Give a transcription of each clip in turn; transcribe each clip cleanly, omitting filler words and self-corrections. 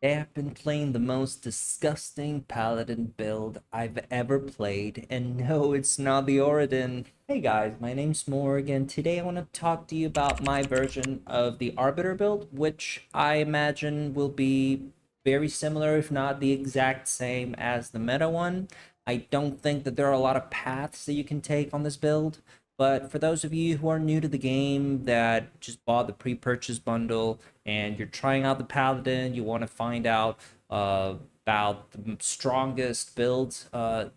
I have been playing the most disgusting Paladin build I've ever played, and no, it's not the Oradin. Hey guys, my name's Morgan. Today I want to talk to you about my version of the Arbiter build, which I imagine will be very similar, if not the exact same as the meta one. I don't think that there are a lot of paths that you can take on this build, but for those of you who are new to the game that just bought the pre-purchase bundle, and you're trying out the Paladin, you want to find out about the strongest builds,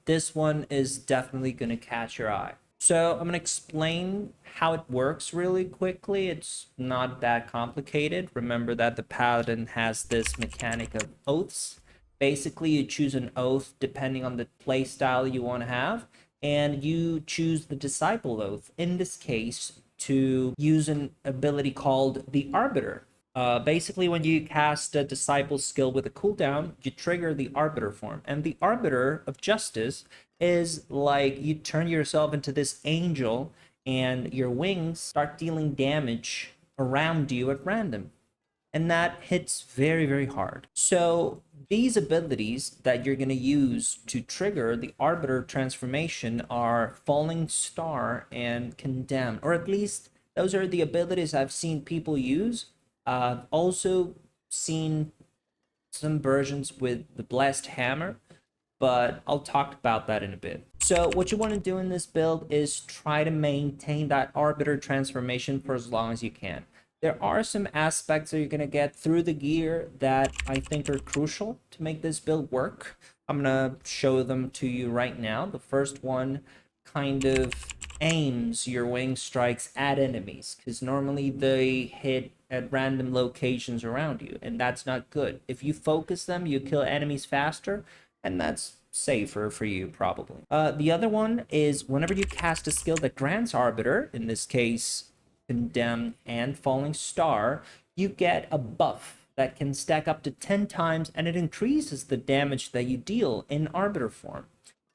this one is definitely going to catch your eye. So I'm going to explain how it works really quickly. It's not that complicated. Remember that the Paladin has this mechanic of oaths. Basically, you choose an oath depending on the playstyle you want to have, and you choose the Disciple Oath, in this case, to use an ability called the Arbiter. Basically, when you cast a Disciple skill with a cooldown, you trigger the Arbiter form. And the Arbiter of Justice is like you turn yourself into this angel, and your wings start dealing damage around you at random, and that hits very, very hard. So these abilities that you're going to use to trigger the Arbiter transformation are Falling Star and Condemn, or at least those are the abilities I've seen people use. I've also seen some versions with the Blessed Hammer, but I'll talk about that in a bit. So what you want to do in this build is try to maintain that Arbiter transformation for as long as you can. There are some aspects that you're going to get through the gear that I think are crucial to make this build work. I'm going to show them to you right now. The first one kind of aims your wing strikes at enemies, because normally they hit at random locations around you, and that's not good. If you focus them, you kill enemies faster, and that's safer for you probably. The other one is whenever you cast a skill that grants Arbiter, in this case Condemn and Falling Star, you get a buff that can stack up to 10 times, and it increases the damage that you deal in Arbiter form.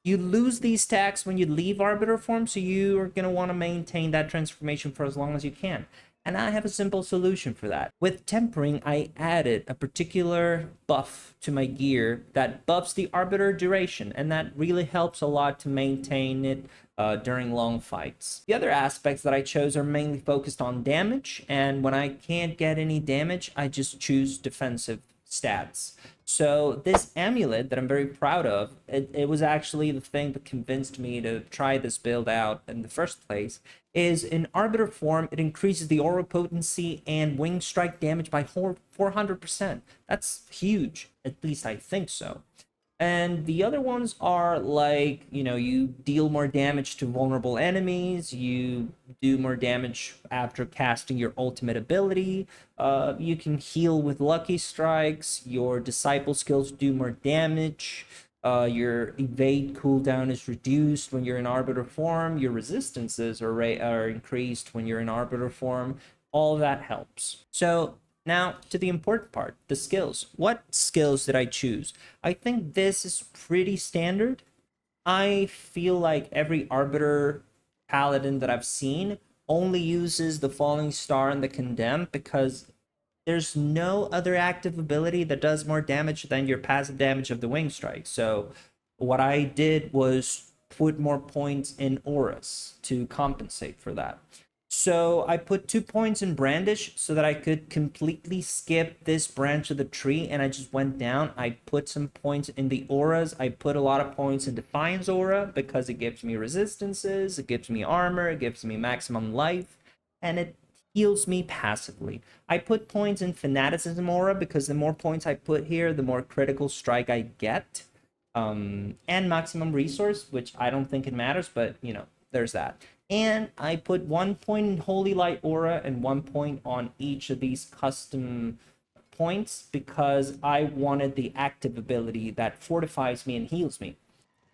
You lose these stacks when you leave Arbiter form, so you are going to want to maintain that transformation for as long as you can. And I have a simple solution for that. With Tempering, I added a particular buff to my gear that buffs the Arbiter duration, and that really helps a lot to maintain it during long fights. The other aspects that I chose are mainly focused on damage, and when I can't get any damage, I just choose defensive stats. So this amulet that I'm very proud of, it was actually the thing that convinced me to try this build out in the first place, is in Arbiter form, it increases the aura potency and wing strike damage by 400%. That's huge, at least I think so. And the other ones are like, you deal more damage to vulnerable enemies, you do more damage after casting your ultimate ability, you can heal with lucky strikes, your disciple skills do more damage, your evade cooldown is reduced when you're in Arbiter form, your resistances are increased when you're in Arbiter form. All that helps. So now to the important part, the skills. What skills did I choose? I think this is pretty standard. I feel like every Arbiter Paladin that I've seen only uses the Falling Star and the Condemn, because there's no other active ability that does more damage than your passive damage of the Wing Strike. So what I did was put more points in auras to compensate for that. So I put 2 points in Brandish so that I could completely skip this branch of the tree, and I just went down. I put some points in the auras. I put a lot of points in Defiance aura because it gives me resistances, it gives me armor, it gives me maximum life, and it heals me passively. I put points in Fanaticism aura because the more points I put here, the more critical strike I get. And maximum resource, which I don't think it matters, but there's that. And I put 1 point in Holy Light Aura and 1 point on each of these custom points because I wanted the active ability that fortifies me and heals me.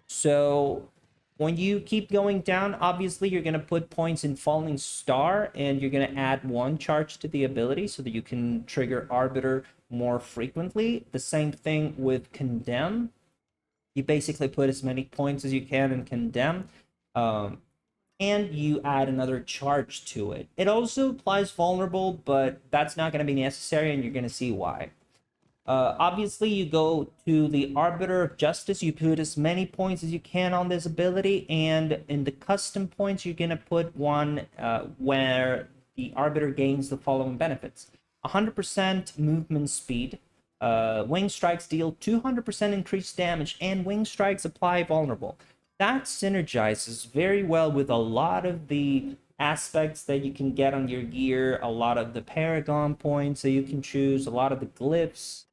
So when you keep going down, obviously you're going to put points in Falling Star, and you're going to add 1 charge to the ability so that you can trigger Arbiter more frequently. The same thing with Condemn. You basically put as many points as you can in Condemn. And you add another charge to it. It also applies vulnerable, but that's not going to be necessary, and you're going to see why. Obviously, you go to the Arbiter of Justice. You put as many points as you can on this ability, and in the custom points, you're gonna put one where the Arbiter gains the following benefits: 100% movement speed. Wing strikes deal 200% increased damage, and wing strikes apply vulnerable. That synergizes very well with a lot of the aspects that you can get on your gear, a lot of the paragon points that you can choose, a lot of the glyphs.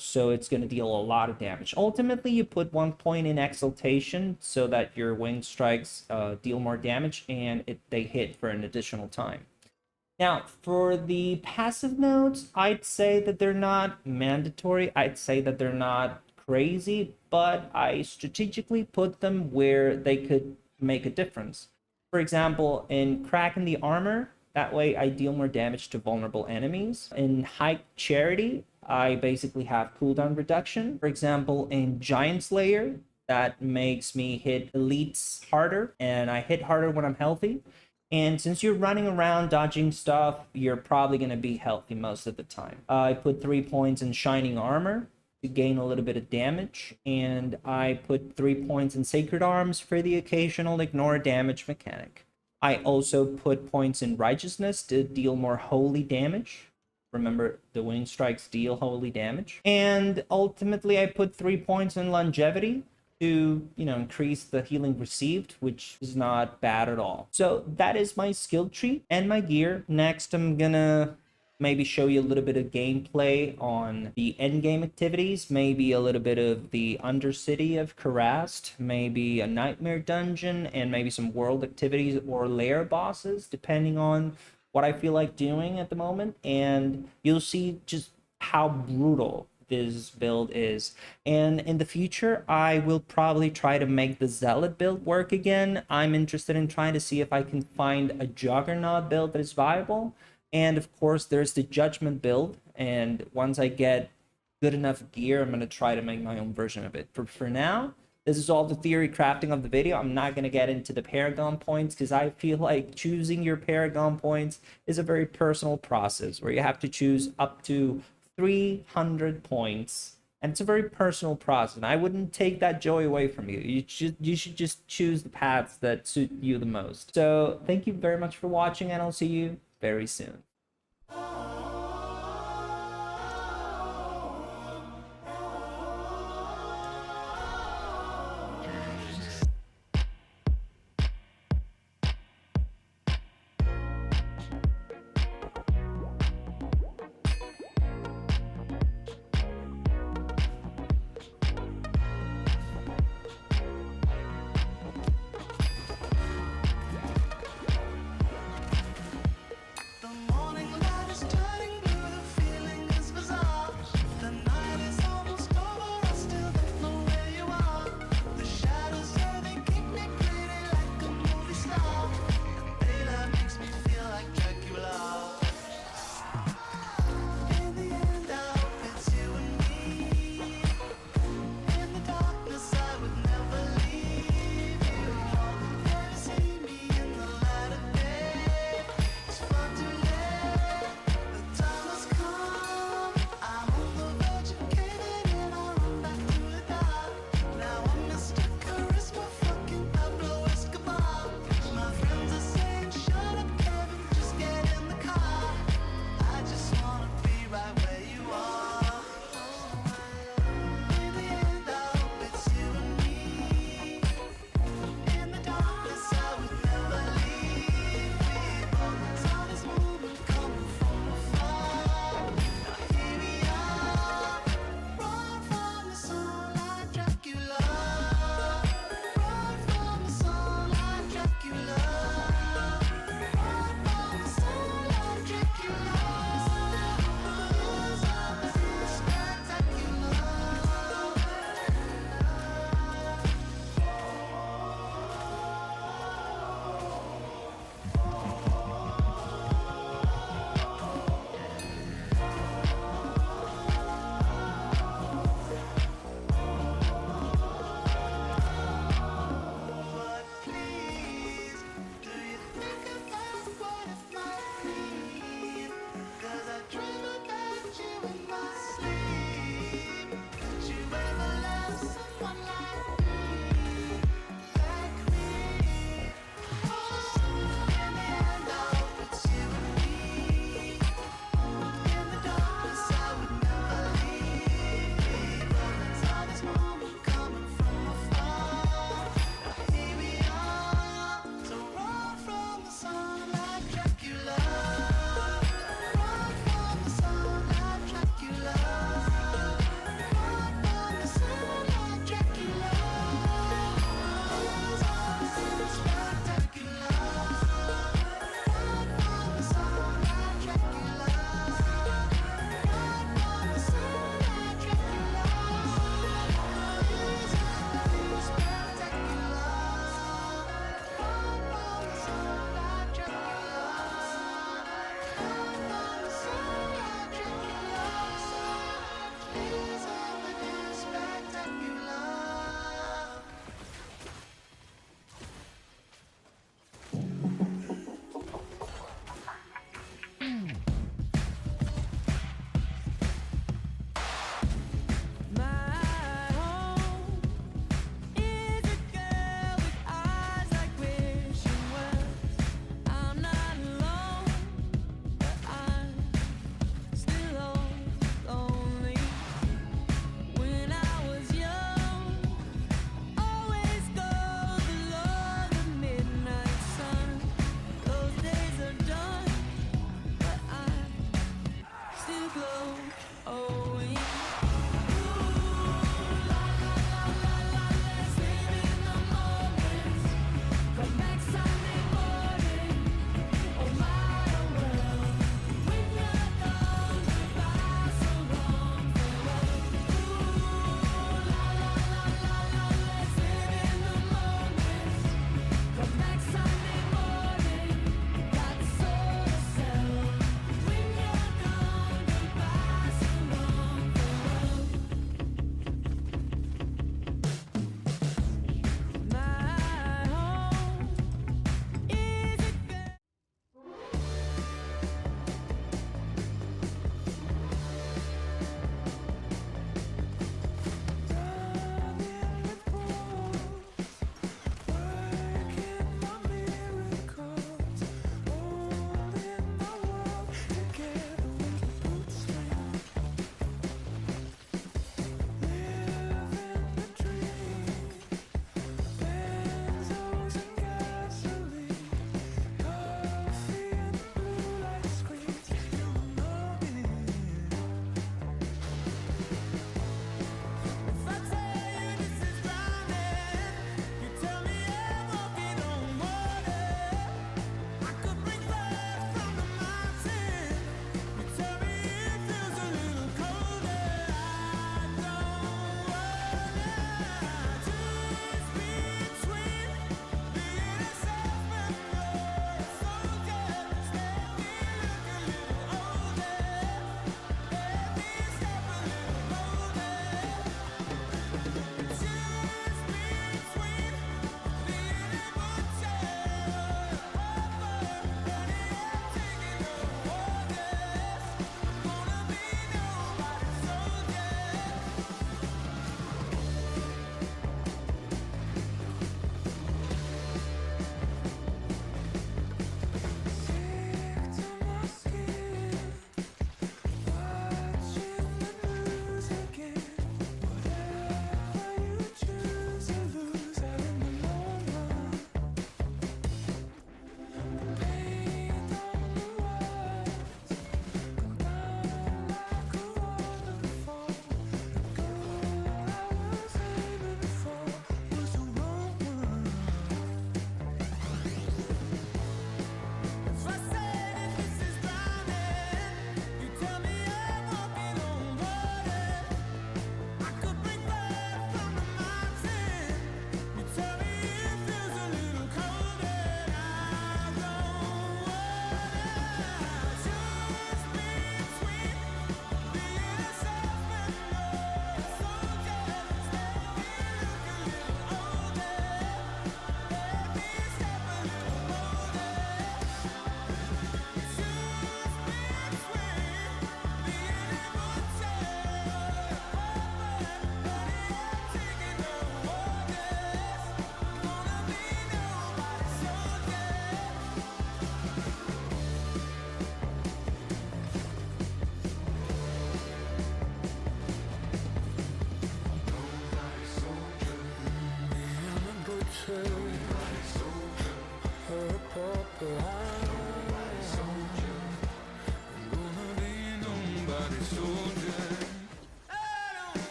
So it's going to deal a lot of damage. Ultimately, you put 1 point in Exultation so that your wing strikes deal more damage, and they hit for an additional time. Now, for the passive nodes, I'd say that they're not mandatory. I'd say that they're not crazy, but I strategically put them where they could make a difference. For example, in cracking the armor, that way I deal more damage to vulnerable enemies. In High Charity, I basically have cooldown reduction. For example, in Giant Slayer, that makes me hit elites harder, and I hit harder when I'm healthy. And since you're running around dodging stuff, you're probably going to be healthy most of the time. I put 3 points in Shining Armor to gain a little bit of damage, and I put 3 points in Sacred Arms for the occasional ignore damage mechanic. I also put points in Righteousness to deal more holy damage. Remember, the wing strikes deal holy damage. And ultimately, I put 3 points in Longevity to, increase the healing received, which is not bad at all. So that is my skill tree and my gear. Next, I'm gonna maybe show you a little bit of gameplay on the end game activities, maybe a little bit of the Undercity of Karast, maybe a Nightmare Dungeon, and maybe some world activities or lair bosses, depending on what I feel like doing at the moment. And you'll see just how brutal this build is. And in the future, I will probably try to make the Zealot build work again. I'm interested in trying to see if I can find a Juggernaut build that is viable. And of course, there's the Judgment build. And once I get good enough gear, I'm going to try to make my own version of it. For now, this is all the theory crafting of the video. I'm not going to get into the Paragon points because I feel like choosing your Paragon points is a very personal process where you have to choose up to 300 points, and it's a very personal process, and I wouldn't take that joy away from you. You should just choose the paths that suit you the most. So thank you very much for watching, and I'll see you very soon. The more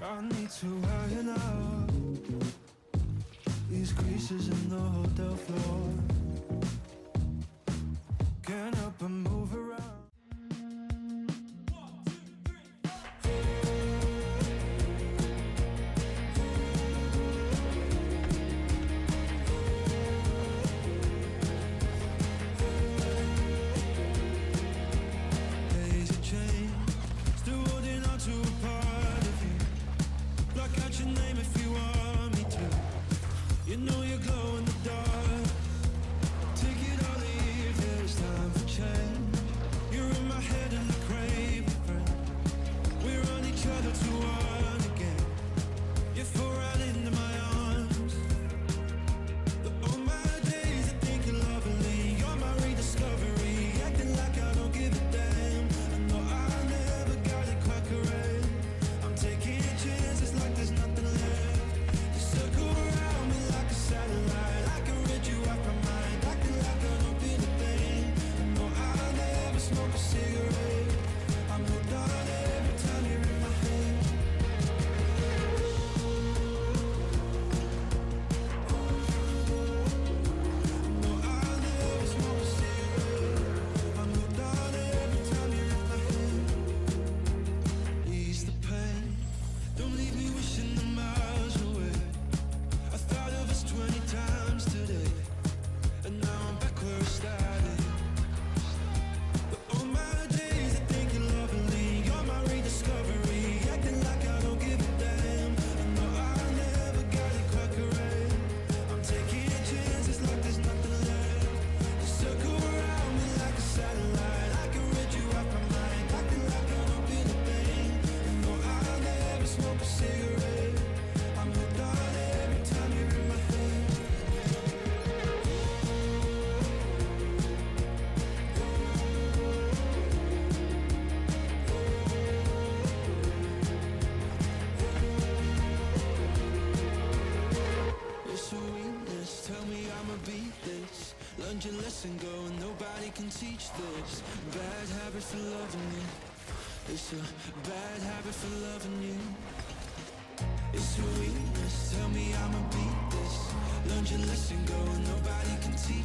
I need to iron out these creases in the hotel floor. Can't help but move around. Days have changed, still holding on to a part of you. Block out your name if you want me to. You know you glow in the dark. Take it or leave it, it's time for change. You're in my head and I crave a friend. We're on each other to one again. You fall right into my arms. All my days I think you're lovely. You're my rediscovery. Acting like I don't give a damn. I know I never got it quite correct. I'm taking chances like there's nothing left. You circle around me like a satellite. I can read you off my mind. Acting like I don't feel a thing. I know I never smoke a cigarette. I'm hooked on every time you're in my head. No, I never smoke a cigarette. I'm hooked on every time you're in my head. Ease the pain. Don't leave me wishing the miles away. I thought of us 20 times today, and now I'm back where I started. But all my days I think you're lovely. You're my rediscovery. Acting like I don't give a damn. I know I never got it quite correct. I'm taking chances like there's nothing left. You circle around me like a satellite. I can read you off my mind. Acting like I don't feel a thing. I know I never smoke a cigarette. I'm hooked on every time you're in my head. It's a weakness, tell me I'ma beat this. Learned your lesson, go and nobody can teach this. Bad habit for loving you. It's a bad habit for loving you. It's a weakness, tell me I'ma beat this. Learned your lesson, go and nobody can teach